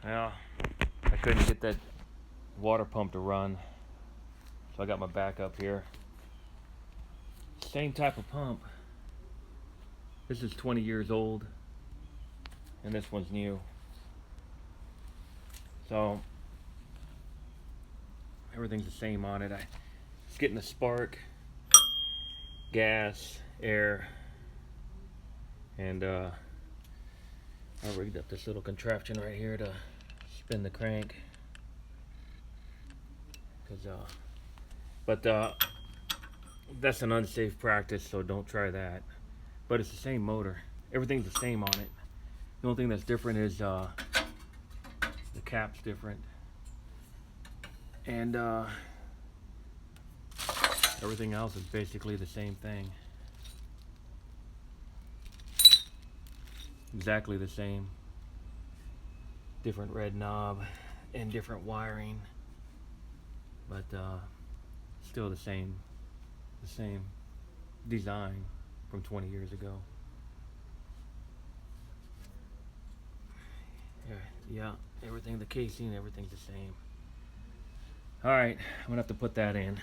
Well, I couldn't get that water pump to run, so I got my backup here. Same type of pump. This is 20 years old, and this one's new. So everything's the same on it. It's getting a spark, gas, air, and I rigged up this little contraption right here to spin the crank. But that's an unsafe practice, so don't try that. But it's the same motor. Everything's the same on it. The only thing that's different is the cap's different, and everything else is basically the same thing. Exactly the same. Different red knob and different wiring, but still the same design from 20 years ago. Yeah, everything, the casing, everything's the same. All right, I'm gonna have to put that in.